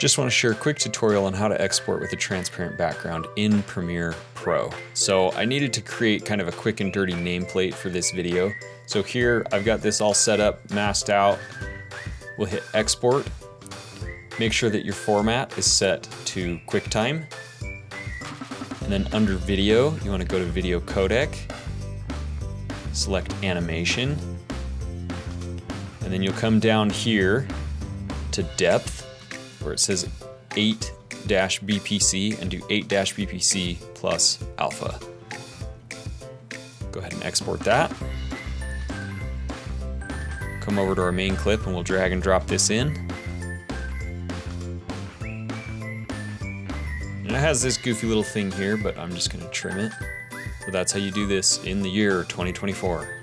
Just want to share a quick tutorial on how to export with a transparent background in Premiere Pro. So I needed to create kind of a quick and dirty nameplate for this video. So here I've got this all set up, masked out. We'll hit export. Make sure that your format is set to QuickTime. And then under video, you want to go to video codec, select animation, and then you'll come down here to depth, where it says 8-BPC, and do 8-BPC plus alpha. Go ahead and export that. Come over to our main clip and we'll drag and drop this in. And it has this goofy little thing here, but I'm just going to trim it. So that's how you do this in the year 2024.